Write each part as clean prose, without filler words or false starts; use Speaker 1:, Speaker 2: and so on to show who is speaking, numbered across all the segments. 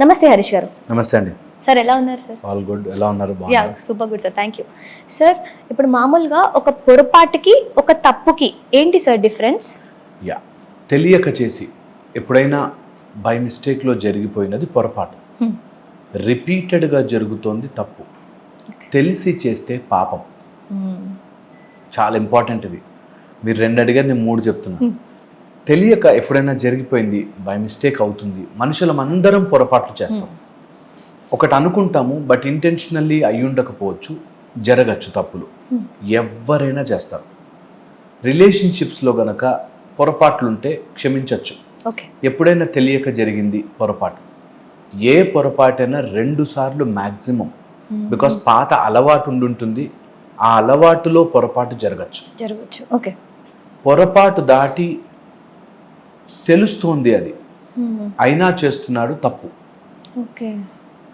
Speaker 1: నమస్తే హరీష్ గారు.
Speaker 2: నమస్తే అండి.
Speaker 1: సార్ ఎలా ఉన్నారు సార్?
Speaker 2: All good. ఎలా ఉన్నారు?
Speaker 1: Yeah super good sir, thank you. Sir ఇప్పుడు మామూలుగా ఒక పొరపాటుకి ఒక తప్పుకి ఏంటి సార్ డిఫరెన్స్?
Speaker 2: యా తెలియక చేసి ఎప్పుడైనా బై మిస్టేక్లో జరిగిపోయినది పొరపాటు, రిపీటెడ్గా జరుగుతోంది తప్పు, తెలిసి చేస్తే పాపం. చాలా ఇంపార్టెంట్ ఇది. మీరు 2 అడిగారు, నేను 3 చెప్తున్నాను. తెలియక ఎప్పుడైనా జరిగిపోయింది, బై మిస్టేక్ అవుతుంది. మనుషులం అందరం పొరపాట్లు చేస్తాం. ఒకటి అనుకుంటాము, బట్ ఇంటెన్షనల్లీ అయి ఉండకపోవచ్చు, జరగచ్చు తప్పులు. ఎవరైనా చేస్తారు. రిలేషన్షిప్స్లో గనక పొరపాట్లుంటే క్షమించవచ్చు. ఎప్పుడైనా తెలియక జరిగింది పొరపాటు, ఏ పొరపాటైనా 2 సార్లు మ్యాక్సిమం. బికాస్ పాత అలవాటు ఉండుంటుంది, ఆ అలవాటులో పొరపాటు జరగచ్చు.
Speaker 1: ఓకే,
Speaker 2: పొరపాటు దాటి తెలుస్తోంది అది, అయినా చేస్తున్నాడు తప్పు.
Speaker 1: ఓకే,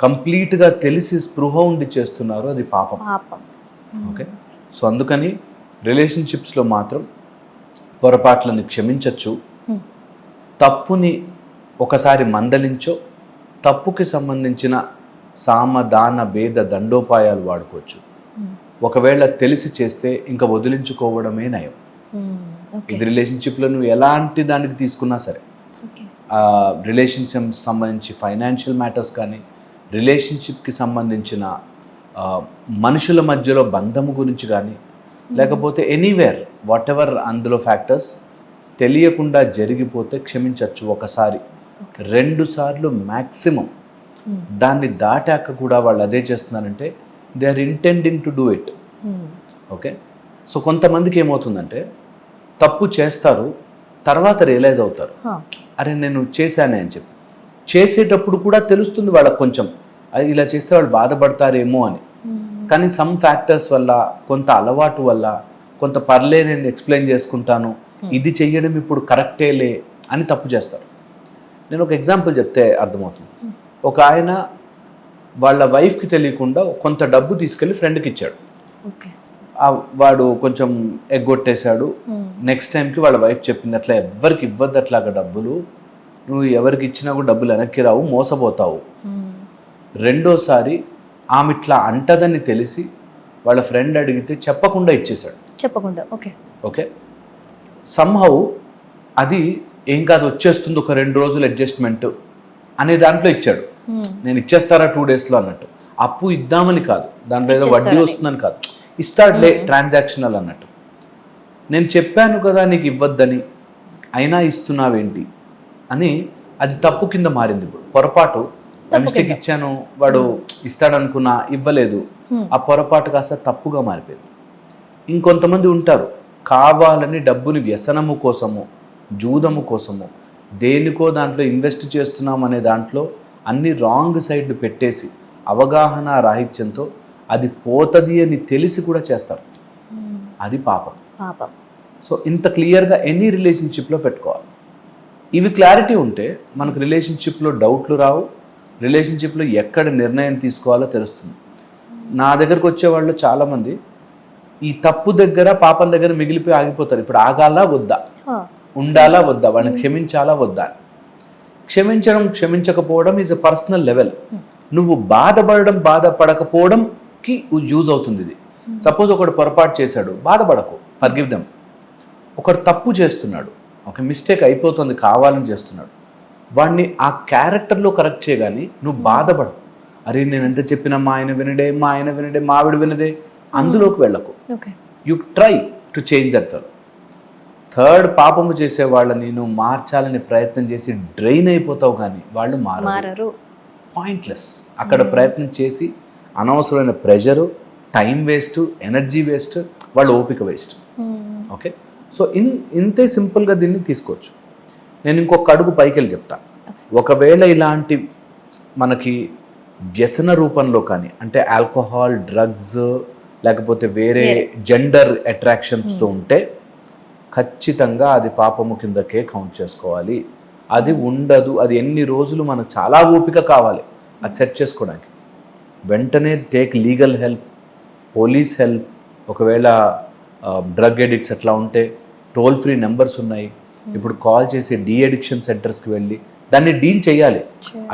Speaker 2: కంప్లీట్గా తెలిసి స్పృహ ఉండి చేస్తున్నారు, అది పాపం. ఓకే, సో అందుకని రిలేషన్షిప్స్లో మాత్రం పొరపాట్లను క్షమించవచ్చు. తప్పుని ఒకసారి మందలించో, తప్పుకి సంబంధించిన సామదాన భేద దండోపాయాలు వాడుకోవచ్చు. ఒకవేళ తెలిసి చేస్తే ఇంకా వదిలించుకోవడమే నయం. ఇది రిలేషన్షిప్లో నువ్వు ఎలాంటి దానికి తీసుకున్నా సరే, రిలేషన్షిప్ సంబంధించి ఫైనాన్షియల్ మ్యాటర్స్ కానీ, రిలేషన్షిప్కి సంబంధించిన మనుషుల మధ్యలో బంధము గురించి కానీ, లేకపోతే ఎనీవేర్ వాట్ ఎవర్ అందులో ఫ్యాక్టర్స్ తెలియకుండా జరిగిపోతే క్షమించవచ్చు ఒకసారి. 2 సార్లు మ్యాక్సిమం. దాన్ని దాటాక కూడా వాళ్ళు అదే చేస్తున్నారంటే they are intending to do it. Okay, so కొంతమందికి ఏమవుతుందంటే తప్పు చేస్తారు, తర్వాత రియలైజ్ అవుతారు, అరే నేను చేశానే అని చెప్పి. చేసేటప్పుడు కూడా తెలుస్తుంది వాళ్ళకు కొంచెం, అది ఇలా చేస్తే వాళ్ళు బాధపడతారేమో అని. కానీ సమ్ ఫ్యాక్టర్స్ వల్ల, కొంత అలవాటు వల్ల, కొంత పర్లే నేను ఎక్స్ప్లెయిన్ చేసుకుంటాను, ఇది చెయ్యడం ఇప్పుడు కరెక్టేలే అని తప్పు చేస్తారు. నేను ఒక ఎగ్జాంపుల్ చెప్తే అర్థమవుతుంది. ఒక ఆయన వాళ్ళ వైఫ్కి తెలియకుండా కొంత డబ్బు తీసుకెళ్ళి ఫ్రెండ్కి ఇచ్చాడు. వాడు కొంచెం ఎగ్గొట్టేశాడు. నెక్స్ట్ టైంకి వాళ్ళ వైఫ్ చెప్పింది, అట్లా ఎవరికి ఇవ్వద్దు అట్లాగా డబ్బులు, నువ్వు ఎవరికి ఇచ్చినా కూడా డబ్బులు వెనక్కి రావు, మోసపోతావు. రెండోసారి ఆమె ఇట్లా అంటదని తెలిసి వాళ్ళ ఫ్రెండ్ అడిగితే చెప్పకుండా ఇచ్చేశాడు. ఓకే, సమ్హౌ అది ఏం కాదు, వచ్చేస్తుంది, ఒక 2 రోజులు అడ్జస్ట్మెంట్ అనే దాంట్లో ఇచ్చాడు. నేను ఇచ్చేస్తారా 2 డేస్లో అన్నట్టు. అప్పు ఇద్దామని కాదు, దాంట్లో ఏదో వడ్డీ వస్తుందని కాదు, ఇస్తాడులే ట్రాన్సాక్షనల్ అన్నట్టు. నేను చెప్పాను కదా నీకు ఇవ్వద్దని, అయినా ఇస్తున్నావేంటి అని, అది తప్పు కింద మారింది. ఇప్పుడు పొరపాటు, మిస్టేక్ ఇచ్చాను, వాడు ఇస్తాడనుకున్నా ఇవ్వలేదు, ఆ పొరపాటు కాస్త తప్పుగా మారిపోయింది. ఇంకొంతమంది ఉంటారు, కావాలని డబ్బుని వ్యసనము కోసము, జూదము కోసము, దేనికో దాంట్లో ఇన్వెస్ట్ చేస్తున్నాం అనే దాంట్లో అన్ని రాంగ్ సైడ్లు పెట్టేసి అవగాహన రాహిత్యంతో అది పోతుంది అని తెలిసి కూడా చేస్తారు, అది పాపం. సో ఇంత క్లియర్గా ఎనీ రిలేషన్షిప్లో పెట్టుకోవాలి. ఇవి క్లారిటీ ఉంటే మనకు రిలేషన్షిప్లో డౌట్లు రావు, రిలేషన్షిప్లో ఎక్కడ నిర్ణయం తీసుకోవాలో తెలుస్తుంది. నా దగ్గరకు వచ్చేవాళ్ళు చాలామంది ఈ తప్పు దగ్గర, పాపం దగ్గర మిగిలిపోయి ఆగిపోతారు. ఇప్పుడు ఆగాలా వద్దా, ఉండాలా వద్దా, వాడిని క్షమించాలా వద్దా. క్షమించడం క్షమించకపోవడం ఈజ్ అ పర్సనల్ లెవెల్. నువ్వు బాధపడకపోవడంకి యూజ్ అవుతుంది ఇది. సపోజ్ ఒకడు పొరపాటు చేశాడు, బాధపడకు, ఫర్గివ్ దెమ్. ఒకడు తప్పు చేస్తున్నాడు, ఒక మిస్టేక్ అయిపోతుంది, కావాలని చేస్తున్నాడు, వాడిని ఆ క్యారెక్టర్లో కరెక్ట్ చేయగాని నువ్వు బాధపడు. అరే నేను ఎంత చెప్పినా మా ఆయన వినడే, మా ఆవిడ వినదే, అందులోకి వెళ్ళకు. You try to change that fellow. Third, పాపము చేసే వాళ్ళని నువ్వు మార్చాలని ప్రయత్నం చేసి డ్రైన్ అయిపోతావు, కానీ వాళ్ళు మారరు. పాయింట్లెస్. అక్కడ ప్రయత్నం చేసి అనవసరమైన pressure, time waste, energy waste, వాళ్ళ ఓపిక వేస్ట్. ఓకే, సో ఇంతే సింపుల్గా దీన్ని తీసుకోవచ్చు. నేను ఇంకొక అడుగు పైకి వెళ్ళి చెప్తా. ఒకవేళ ఇలాంటి మనకి వ్యసన రూపంలో కానీ, అంటే ఆల్కహాల్, డ్రగ్స్, లేకపోతే వేరే జెండర్ అట్రాక్షన్స్తో ఉంటే ఖచ్చితంగా అది పాపము కిందకే కౌంట్ చేసుకోవాలి. అది ఉండదు. అది ఎన్ని రోజులు మనకు చాలా ఓపిక కావాలి అది సెట్ చేసుకోవడానికి. వెంటనే take legal help, police help. ఒకవేళ డ్రగ్ ఎడిక్ట్స్ అట్లా ఉంటే టోల్ ఫ్రీ నెంబర్స్ ఉన్నాయి. ఇప్పుడు కాల్ చేసి డీ అడిక్షన్ సెంటర్స్కి వెళ్ళి దాన్ని డీల్ చేయాలి.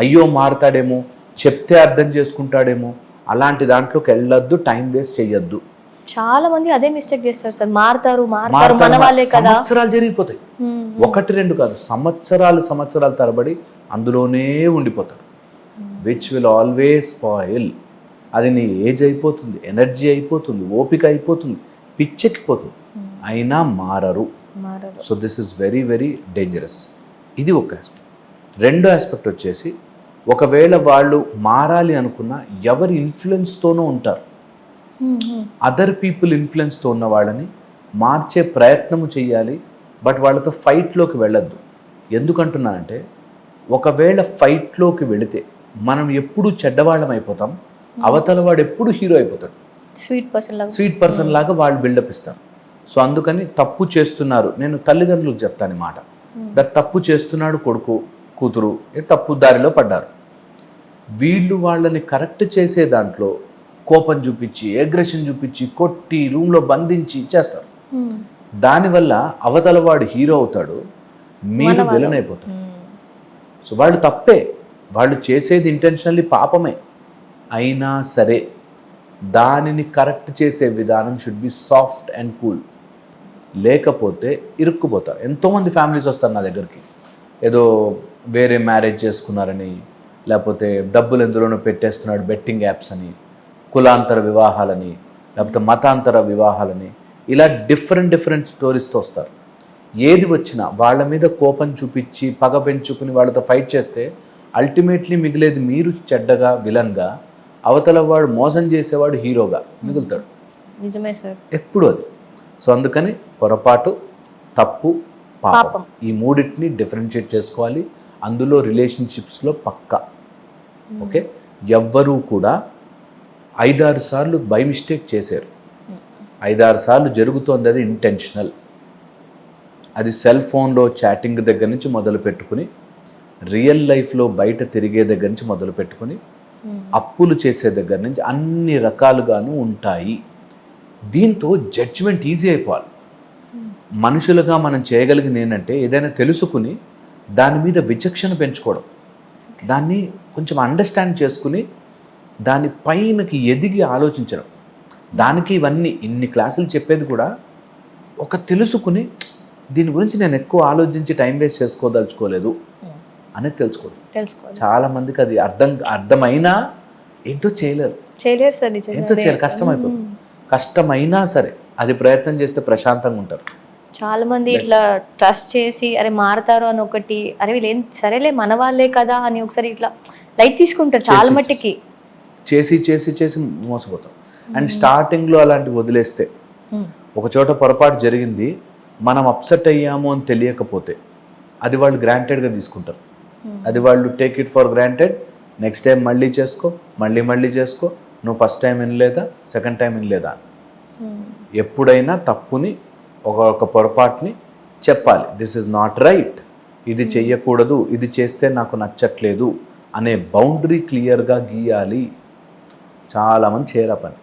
Speaker 2: అయ్యో మారుతాడేమో, చెప్తే అర్థం చేసుకుంటాడేమో, అలాంటి దాంట్లోకి వెళ్ళొద్దు, టైం వేస్ట్ చెయ్యొద్దు.
Speaker 1: చాలా మంది అదే మిస్టేక్ చేస్తారు సార్, మారుతారు మన వాళ్ళే కదా.
Speaker 2: సంవత్సరాలు జరిగిపోతాయి, 1-2 కాదు, సంవత్సరాలు తరబడి అందులోనే ఉండిపోతారు. Which will always spoil. అది నీ ఏజ్ అయిపోతుంది, ఎనర్జీ అయిపోతుంది, ఓపిక అయిపోతుంది, పిచ్చెక్కిపోతుంది, అయినా మారరు. So this is very very dangerous. ఇది ఒక ఆస్పెక్ట్. రెండో ఆస్పెక్ట్ వచ్చేసి, ఒకవేళ వాళ్ళు మారాలి అనుకున్న ఎవరి ఇన్ఫ్లుయెన్స్తోనూ ఉంటారు. అదర్ పీపుల్ ఇన్ఫ్లుయెన్స్తో ఉన్న వాళ్ళని మార్చే ప్రయత్నము చేయాలి, బట్ వాళ్ళతో ఫైట్లోకి వెళ్ళొద్దు. ఎందుకంటున్నానంటే, ఒకవేళ ఫైట్లోకి వెళితే మనం ఎప్పుడు చెడ్డవాళ్ళం అయిపోతాం, అవతల వాడు ఎప్పుడు హీరో అయిపోతాడు, స్వీట్ పర్సన్ లాగా వాళ్ళు బిల్డప్ ఇస్తారు. సో అందుకని తప్పు చేస్తున్నారు, నేను తల్లిదండ్రులకు చెప్తాను మాట, తప్పు చేస్తున్నాడు కొడుకు కూతురు, తప్పు దారిలో పడ్డారు, వీళ్ళు వాళ్ళని కరెక్ట్ చేసే దాంట్లో కోపం చూపించి, అగ్రెషన్ చూపించి, కొట్టి రూమ్లో బంధించి చేస్తారు. దానివల్ల అవతల వాడు హీరో అవుతాడు, మీరు విలన్ అయిపోతారు. సో వాళ్ళు తప్పే, వాళ్ళు చేసేది ఇంటెన్షనల్లీ పాపమే, అయినా సరే దానిని కరెక్ట్ చేసే విధానం should be soft and cool. లేకపోతే ఇరుక్కుపోతారు. ఎంతోమంది ఫ్యామిలీస్ వస్తారు నా దగ్గరికి, ఏదో వేరే మ్యారేజ్ చేసుకున్నారని, లేకపోతే డబ్బులు ఎందులోనో పెట్టేస్తున్నాడు బెట్టింగ్ యాప్స్ అని, కులాంతర వివాహాలని, లేకపోతే మతాంతర వివాహాలని, ఇలా డిఫరెంట్ స్టోరీస్తో వస్తారు. ఏది వచ్చినా వాళ్ళ మీద కోపం చూపించి పగ పెంచుకుని వాళ్ళతో ఫైట్ చేస్తే అల్టిమేట్లీ మిగిలేది మీరు చెడ్డగా విలన్గా, అవతల వాడు మోసం చేసేవాడు హీరోగా మిగులుతాడు.
Speaker 1: నిజమే సార్,
Speaker 2: ఎప్పుడు అది. సో అందుకని పొరపాటు, తప్పు, పాపం, ఈ మూడింటిని డిఫరెన్షియేట్ చేసుకోవాలి. అందులో రిలేషన్షిప్స్లో పక్కా ఓకే. ఎవ్వరూ కూడా 5-6 సార్లు బై మిస్టేక్ చేశారు, 5-6 సార్లు జరుగుతోంది, అది ఇంటెన్షనల్. అది సెల్ ఫోన్లో చాటింగ్ దగ్గర నుంచి మొదలు పెట్టుకుని, రియల్ లైఫ్లో బయట తిరిగే దగ్గర నుంచి మొదలు పెట్టుకుని, అప్పులు చేసే దగ్గర నుంచి అన్ని రకాలుగాను ఉంటాయి. దీంతో జడ్జిమెంట్ ఈజీ అయిపోవాలి. మనుషులుగా మనం చేయగలిగింది ఏంటంటే, ఏదైనా తెలుసుకుని దాని మీద విచక్షణ పెంచుకోవడం, దాన్ని కొంచెం అండర్స్టాండ్ చేసుకుని దాని పైనకి ఎదిగి ఆలోచించడం. దానికి ఇవన్నీ ఇన్ని క్లాసులు చెప్పేది కూడా ఒక తెలుసుకుని, దీని గురించి నేను ఎక్కువ ఆలోచించి టైం వేస్ట్ చేసుకోదలుచుకోలేదు అనేది తెలుసుకోవాలి. చాలామందికి అది అర్థమైనా ఏంటో చేయలేరు
Speaker 1: సార్,
Speaker 2: ఏంటో చేయలేరు, కష్టమైపోతుంది. కష్టమైనా సరే అది ప్రయత్నం చేస్తే ప్రశాంతంగా ఉంటారు.
Speaker 1: చాలా మంది ఇట్లా ట్రస్ట్ చేసి అరే మారుతారు అని ఒకటి, అరే వీళ్ళు ఏం సరేలే మన వాళ్ళే కదా అని ఒకసారి ఇట్లా లైట్ తీసుకుంటారు చాలా మట్టికి.
Speaker 2: చేసి చేసి చేసి మోసపోతాం. అండ్ స్టార్టింగ్లో అలాంటివి వదిలేస్తే, ఒక చోట పొరపాటు జరిగింది, మనం అప్సెట్ అయ్యాము అని తెలియకపోతే అది వాళ్ళు గ్రాంటెడ్గా తీసుకుంటారు. అది వాళ్ళు take it for granted. Next time మళ్ళీ చేసుకో, మళ్ళీ చేసుకో, నువ్వు ఫస్ట్ టైం వినలేదా, సెకండ్ టైం వినలేదా. ఎప్పుడైనా తప్పుని, ఒక పొరపాటుని చెప్పాలి, దిస్ ఇస్ నాట్ రైట్, ఇది చెయ్యకూడదు, ఇది చేస్తే నాకు నచ్చట్లేదు అనే బౌండరీ క్లియర్గా గీయాలి. చాలామంది చేయరా పని.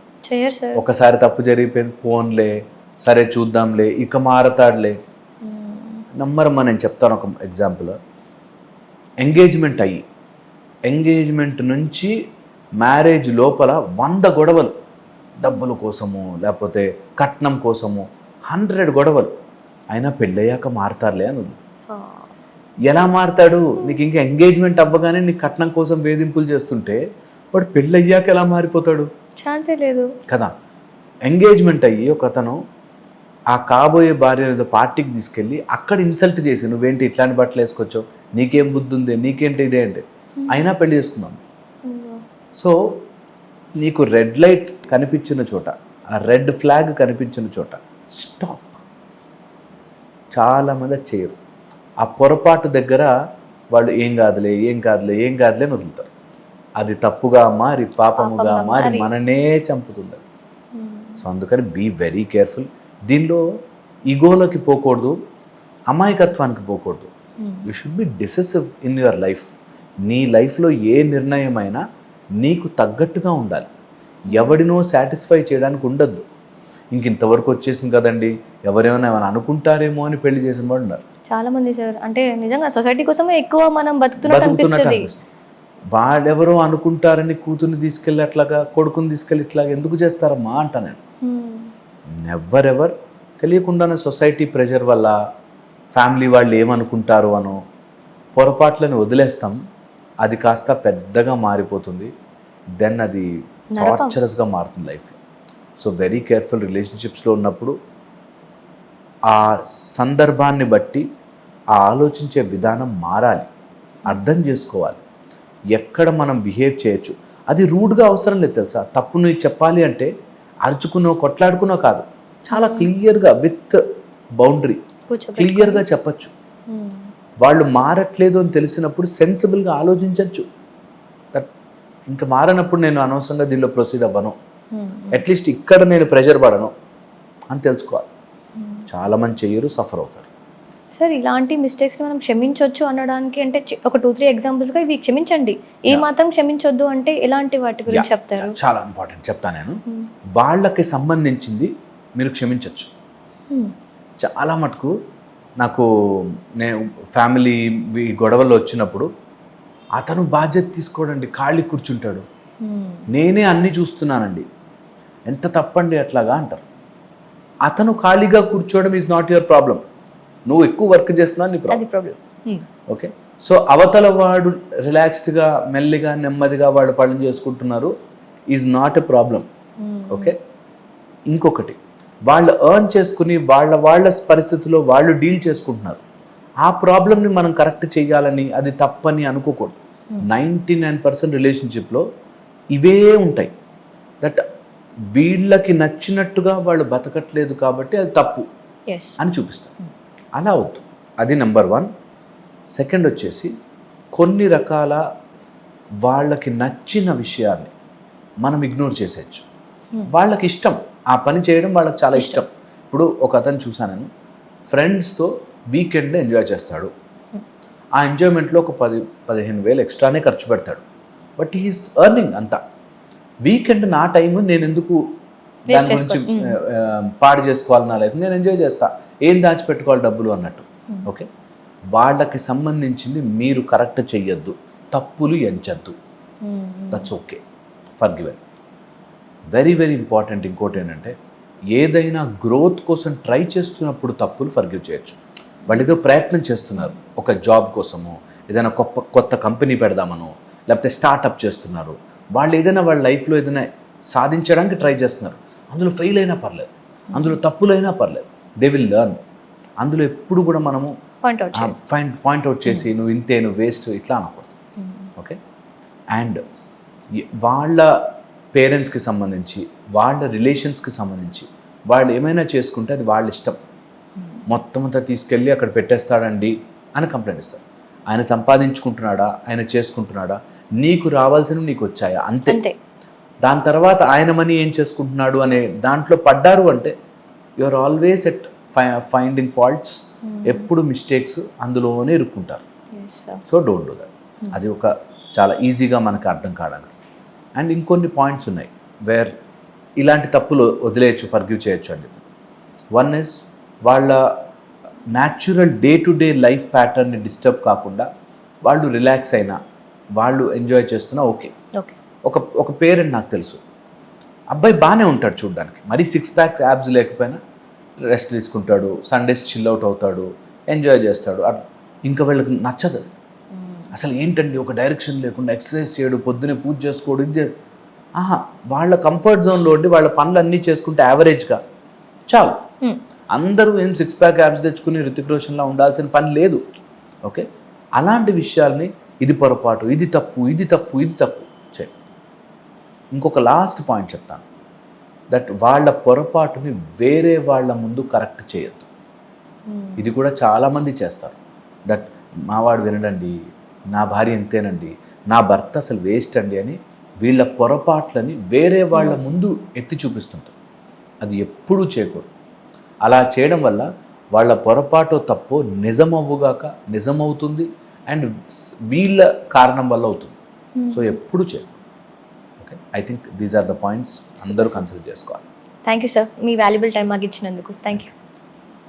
Speaker 2: ఒకసారి తప్పు జరిగిపోయింది, ఫోన్లే సరే చూద్దాంలే, ఇక మారతాడులే. నమ్మరమ్మా, నేను చెప్తాను ఒక ఎగ్జాంపుల్. ఎంగేజ్మెంట్ నుంచి మ్యారేజ్ లోపల 100 గొడవలు, డబ్బుల కోసము, లేకపోతే కట్నం కోసము 100 గొడవలు. అయినా పెళ్ళయ్యాక మారతారులే అని. ఎలా మారతాడు? నీకు ఇంకా ఎంగేజ్మెంట్ అవ్వగానే నీకు కట్నం కోసం వేధింపులు చేస్తుంటే వాడు పెళ్ళయ్యాక ఎలా మారిపోతాడు?
Speaker 1: ఛాన్సే లేదు
Speaker 2: కదా. ఎంగేజ్మెంట్ అయ్యి ఒక అతను ఆ కాబోయే భార్య పార్టీకి తీసుకెళ్ళి అక్కడ ఇన్సల్ట్ చేసి, నువ్వేంటి ఇట్లాంటి బట్టలు వేసుకొచ్చావు, నీకేం బుద్ధి ఉంది, నీకేంటి ఇదే అంటే, అయినా పెళ్లి చేసుకున్నాం. సో నీకు రెడ్ లైట్ కనిపించిన చోట, ఆ రెడ్ ఫ్లాగ్ కనిపించిన చోట స్టాప్. చాలామంది చేయరు. ఆ పొరపాటు దగ్గర వాళ్ళు ఏం కాదులే అని వదులుతారు. అది తప్పుగా మారి, పాపముగా మారి మననే చంపుతుంది. సో అందుకని బీ వెరీ కేర్ఫుల్. దీనిలో ఈగోలోకి పోకూడదు, అమాయకత్వానికి పోకూడదు. You should be decisive in your life. నీ లైఫ్లో ఏ నిర్ణయం అయినా నీకు తగ్గట్టుగా ఉండాలి. ఎవడినో సాటిస్ఫై చేయడానికి ఉండద్దు. ఇంతవరకు వచ్చేసింది కదండి, ఎవరేమైనా ఏమైనా అనుకుంటారేమో అని పెళ్లి చేసిన వాళ్ళు ఉన్నారు.
Speaker 1: చాలా మంది సార్, అంటే నిజంగా సొసైటీ కోసమే ఎక్కువ మనం బతుకుతున్నట్టు అనిపిస్తుంది.
Speaker 2: వాడెవరో అనుకుంటారని కూతుర్ని తీసుకెళ్ళి అట్లాగా, కొడుకుని తీసుకెళ్ళి ఇట్లాగా ఎందుకు చేస్తారమ్మా అంటా నేను. ఎవరెవర్ తెలియకుండానే సొసైటీ ప్రెషర్ వల్ల, ఫ్యామిలీ వాళ్ళు ఏమనుకుంటారు అనో పొరపాట్లను వదిలేస్తాం. అది కాస్త పెద్దగా మారిపోతుంది. దెన్ అది టార్చరస్గా మారుతుంది లైఫ్లో. సో వెరీ కేర్ఫుల్ రిలేషన్షిప్స్లో ఉన్నప్పుడు. ఆ సందర్భాన్ని బట్టి ఆ ఆలోచించే విధానం మారాలి, అర్థం చేసుకోవాలి ఎక్కడ మనం బిహేవ్ చేయొచ్చు. అది రూడ్గా అవసరం లేదు తెలుసా. తప్పు నువ్వు చెప్పాలి అంటే అరుచుకునో కొట్లాడుకునో కాదు, చాలా క్లియర్గా విత్ బౌండరీ క్లియర్గా చెప్పచ్చు. వాళ్ళు మారట్లేదు అని తెలిసినప్పుడు సెన్సిబుల్గా ఆలోచించవచ్చు. ఇంకా మారనప్పుడు నేను అనవసరంగా దీనిలో ప్రొసీడ్ అవ్వను, అట్లీస్ట్ ఇక్కడ నేను ప్రెషర్ పడను అని తెలుసుకోవాలి. చాలామంది చెయ్యరు, సఫర్ అవుతారు.
Speaker 1: సార్ ఇలాంటి మిస్టేక్స్ని మనం క్షమించవచ్చు అనడానికి అంటే ఒక 2-3 ఎగ్జాంపుల్స్గా ఇవి క్షమించండి, ఏ మాత్రం క్షమించొద్దు అంటే ఎలాంటి వాటి గురించి చెప్తారు?
Speaker 2: చాలా ఇంపార్టెంట్ చెప్తాను నేను. వాళ్ళకి సంబంధించింది మీరు క్షమించవచ్చు. చాలా మటుకు నాకు నేను ఫ్యామిలీ గొడవలు వచ్చినప్పుడు అతను బాధ్యత తీసుకోడండి, ఖాళీ కూర్చుంటాడు, నేనే అన్నీ చూస్తున్నానండి, ఎంత తప్పండి అట్లాగా అంటారు. అతను ఖాళీగా కూర్చోవడం ఈజ్ నాట్ యువర్ ప్రాబ్లం. నువ్వు ఎక్కువ వర్క్ చేస్తున్నావు నీ ప్రాబ్లం. ఓకే, సో అవతల వాడు రిలాక్స్డ్గా మెల్లిగా నెమ్మదిగా వాడు పనులు చేసుకుంటున్నారు, is not a problem. Okay, ఇంకొకటి వాళ్ళు ఎర్న్ చేసుకుని వాళ్ళ పరిస్థితుల్లో వాళ్ళు డీల్ చేసుకుంటున్నారు. ఆ ప్రాబ్లమ్ని మనం కరెక్ట్ చేయాలని, అది తప్పని అనుకోకూడదు. 99% రిలేషన్షిప్లో ఇవే ఉంటాయి. దట్ వీళ్ళకి నచ్చినట్టుగా వాళ్ళు బతకట్లేదు కాబట్టి అది తప్పు అని చూపిస్తారు. అలా అవుతుంది. అది నెంబర్ 1. సెకండ్ వచ్చేసి కొన్ని రకాల వాళ్ళకి నచ్చిన విషయాన్ని మనం ఇగ్నోర్ చేసేయచ్చు. వాళ్ళకి ఇష్టం ఆ పని చేయడం, వాళ్ళకి చాలా ఇష్టం. ఇప్పుడు ఒక అతను చూసాను నేను, ఫ్రెండ్స్తో వీకెండ్ ఎంజాయ్ చేస్తాడు. ఆ ఎంజాయ్మెంట్లో ఒక 10-15 వేలు ఎక్స్ట్రానే ఖర్చు పెడతాడు. బట్ హీఈస్ ఎర్నింగ్ అంతా. వీకెండ్ నా టైం, నేను ఎందుకు దాని గురించి పాడు చేసుకోవాలి, నా లైఫ్ నేను ఎంజాయ్ చేస్తా, ఏం దాచిపెట్టుకోవాలి డబ్బులు అన్నట్టు. ఓకే, వాళ్ళకి సంబంధించింది మీరు కరెక్ట్ చెయ్యొద్దు, తప్పులు ఎంచద్దు. That's okay, forgiven. Very very important. ఇంకోటి ఏంటంటే, ఏదైనా గ్రోత్ కోసం ట్రై చేస్తున్నప్పుడు తప్పులు ఫర్గివ్ చేయొచ్చు. వాళ్ళు ఏదో ప్రయత్నం చేస్తున్నారు, ఒక జాబ్ కోసమో, ఏదైనా కొత్త కంపెనీ పెడదామనో, లేకపోతే స్టార్టప్ చేస్తున్నారు, వాళ్ళు ఏదైనా వాళ్ళ లైఫ్లో ఏదైనా సాధించడానికి ట్రై చేస్తున్నారు. అందులో ఫెయిల్ అయినా పర్లేదు, అందులో తప్పులైనా పర్లేదు, దే విల్ లెర్న్. అందులో ఎప్పుడు కూడా మనము పాయింట్అవుట్ చేసి నువ్వు ఇంతే, నువ్వు వేస్ట్ ఇట్లా అనకూడదు. ఓకే, అండ్ వాళ్ళ పేరెంట్స్కి సంబంధించి, వాళ్ళ రిలేషన్స్కి సంబంధించి వాళ్ళు ఏమైనా చేసుకుంటే అది వాళ్ళ ఇష్టం. మొత్తం అంతా తీసుకెళ్ళి అక్కడ పెట్టేస్తాడండి అని కంప్లైంట్ ఇస్తారు. ఆయన సంపాదించుకుంటున్నాడా, ఆయన చేసుకుంటున్నాడా, నీకు రావాల్సినవి నీకు వచ్చాయా, అంతే. దాని తర్వాత ఆయన మనీ ఏం చేసుకుంటున్నాడు అనే దాంట్లో పడ్డారు అంటే you are always at finding faults. ఎప్పుడు మిస్టేక్స్ అందులోనే ఇరుక్కుంటారు. So don't do that. అది ఒక చాలా ఈజీగా మనకు అర్థం కావడానికి. అండ్ ఇంకొన్ని పాయింట్స్ ఉన్నాయి వేర్ ఇలాంటి తప్పులు వదిలేయచ్చు, ఫర్గివ్ చేయొచ్చు అండి. 1 is వాళ్ళ natural day to day life ప్యాటర్న్ని డిస్టర్బ్ కాకుండా వాళ్ళు రిలాక్స్ అయినా, వాళ్ళు ఎంజాయ్ చేస్తున్నా ఓకే. ఒక పేరెంట్ నాకు తెలుసు, అబ్బాయి బాగానే ఉంటాడు చూడడానికి, మరీ 6 ప్యాక్ యాబ్స్ లేకపోయినా రెస్ట్ తీసుకుంటాడు, సండేస్ చిల్ అవుట్ అవుతాడు, ఎంజాయ్ చేస్తాడు. ఇంకా వీళ్ళకి నచ్చదు అసలు. ఏంటండి ఒక డైరెక్షన్ లేకుండా ఎక్సర్సైజ్ చేయడు, పొద్దునే పూజ చేసుకోడు, ఇది వాళ్ళ కంఫర్ట్ జోన్లో ఉండి వాళ్ళ పనులు అన్నీ చేసుకుంటే యావరేజ్గా చాలు. అందరూ ఏం 6 ప్యాక్ యాబ్స్ తెచ్చుకుని రితిక్ రోషన్లా ఉండాల్సిన పని లేదు. ఓకే, అలాంటి విషయాల్ని ఇది పొరపాటు, ఇది తప్పు, ఇది తప్పు, ఇది తప్పు చేయండి. ఇంకొక లాస్ట్ పాయింట్ చెప్తాను, దట్ వాళ్ళ పొరపాటుని వేరే వాళ్ళ ముందు కరెక్ట్ చేయొద్దు. ఇది కూడా చాలామంది చేస్తారు. దట్ మావాడు వినడండి, నా భార్య ఎంతేనండి, నా భర్త అసలు వేస్ట్ అండి అని వీళ్ళ పొరపాట్లని వేరే వాళ్ళ ముందు ఎత్తి చూపిస్తుంటారు. అది ఎప్పుడూ చేయకూడదు. అలా చేయడం వల్ల వాళ్ళ పొరపాటు తప్పు నిజమవ్వుగాక నిజమవుతుంది, అండ్ వీళ్ళ కారణం వల్ల అవుతుంది. సో ఎప్పుడు చేయకూడదు. Okay, I think these are the points అందరూ కన్సిడర్ చేసుకోవాలి.
Speaker 1: థ్యాంక్ యూ సార్, మీ వాల్యుబుల్ టైం మాకు ఇచ్చినందుకు థ్యాంక్ యూ.